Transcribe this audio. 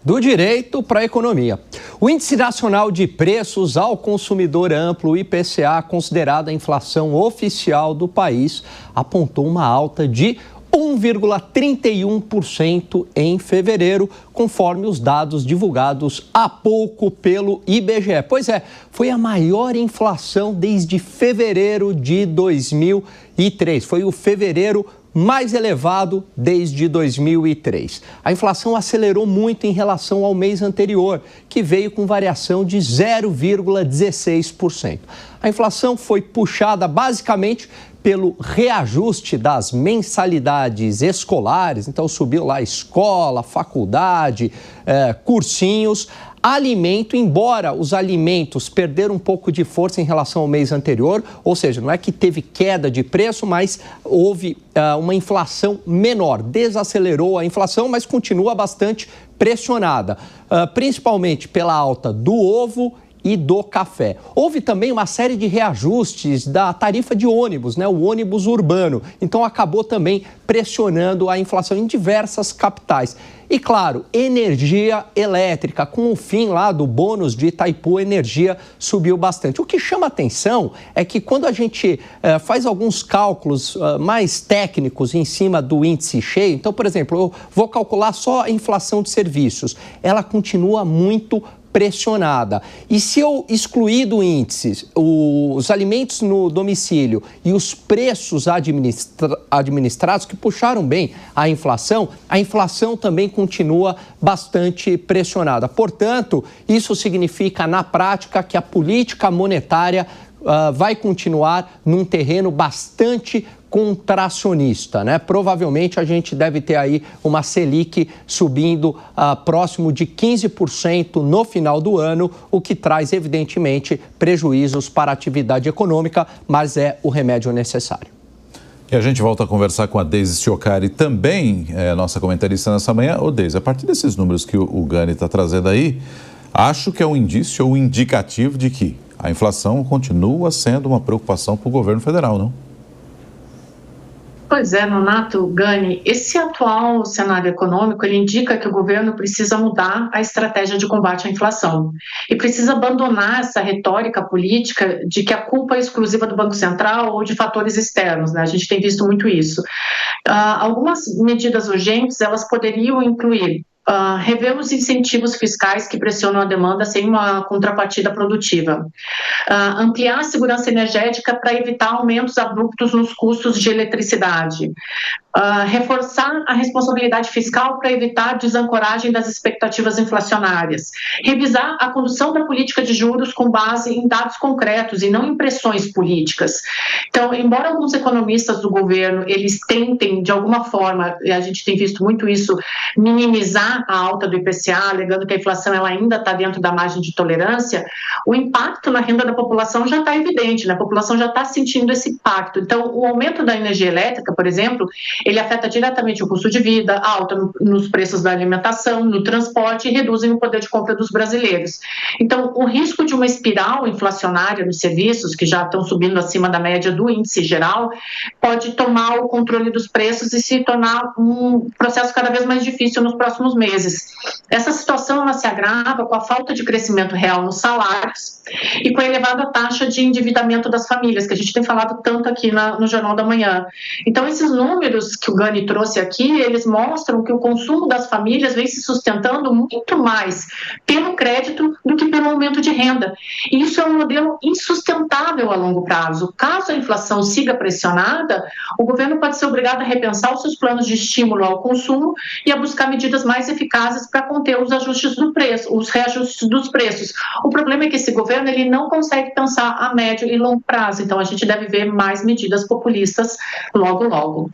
Do direito para a economia. O Índice Nacional de Preços ao Consumidor Amplo, o IPCA, considerado a inflação oficial do país, apontou uma alta de 1,31% em fevereiro, conforme os dados divulgados há pouco pelo IBGE. Pois é, foi a maior inflação desde fevereiro de 2003. Foi o fevereiro mais elevado desde 2003. A inflação acelerou muito em relação ao mês anterior, que veio com variação de 0,16%. A inflação foi puxada basicamente pelo reajuste das mensalidades escolares, então subiu lá escola, faculdade, cursinhos. Alimento, embora os alimentos perderam um pouco de força em relação ao mês anterior, ou seja, não é que teve queda de preço, mas houve uma inflação menor, desacelerou a inflação, mas continua bastante pressionada, principalmente pela alta do ovo e do café. Houve também uma série de reajustes da tarifa de ônibus, o ônibus urbano. Então, acabou também pressionando a inflação em diversas capitais. E, claro, energia elétrica. Com o fim lá do bônus de Itaipu, a energia subiu bastante. O que chama atenção é que quando a gente faz alguns cálculos mais técnicos em cima do índice cheio, então, por exemplo, eu vou calcular só a inflação de serviços, ela continua muito pressionada. E se eu excluir do índice os alimentos no domicílio e os preços administrados, que puxaram bem a inflação também continua bastante pressionada. Portanto, isso significa, na prática, que a política monetária vai continuar num terreno bastante contracionista, Provavelmente a gente deve ter aí uma Selic subindo próximo de 15% no final do ano, o que traz, evidentemente, prejuízos para a atividade econômica, mas é o remédio necessário. E a gente volta a conversar com a Deise Ciocari, também nossa comentarista nessa manhã. Ô Deise, a partir desses números que o Gani está trazendo aí, acho que é um indício ou um indicativo de que a inflação continua sendo uma preocupação para o governo federal, não? Pois é, Nonato, Gani, esse atual cenário econômico, ele indica que o governo precisa mudar a estratégia de combate à inflação e precisa abandonar essa retórica política de que a culpa é exclusiva do Banco Central ou de fatores externos, A gente tem visto muito isso. Algumas medidas urgentes, elas poderiam incluir rever os incentivos fiscais que pressionam a demanda sem uma contrapartida produtiva. Ampliar a segurança energética para evitar aumentos abruptos nos custos de eletricidade. Reforçar a responsabilidade fiscal para evitar a desancoragem das expectativas inflacionárias. Revisar a condução da política de juros com base em dados concretos e não em pressões políticas. Então, embora alguns economistas do governo, eles tentem, de alguma forma, e a gente tem visto muito isso, minimizar a alta do IPCA, alegando que a inflação ela ainda está dentro da margem de tolerância, o impacto na renda da população já está evidente, A população já está sentindo esse impacto. Então, o aumento da energia elétrica, por exemplo, ele afeta diretamente o custo de vida, alta nos preços da alimentação, no transporte e reduzem o poder de compra dos brasileiros. Então, o risco de uma espiral inflacionária nos serviços, que já estão subindo acima da média do índice geral, pode tomar o controle dos preços e se tornar um processo cada vez mais difícil nos próximos meses. Essa situação ela se agrava com a falta de crescimento real nos salários e com a elevada taxa de endividamento das famílias, que a gente tem falado tanto aqui no Jornal da Manhã. Então, esses números que o Gani trouxe aqui, eles mostram que o consumo das famílias vem se sustentando muito mais pelo crédito do que pelo aumento de renda. E isso é um modelo insustentável a longo prazo. Caso a inflação siga pressionada, o governo pode ser obrigado a repensar os seus planos de estímulo ao consumo e a buscar medidas mais eficazes para conter os reajustes dos preços. O problema é que esse governo ele não consegue pensar a médio e longo prazo, então a gente deve ver mais medidas populistas logo, logo.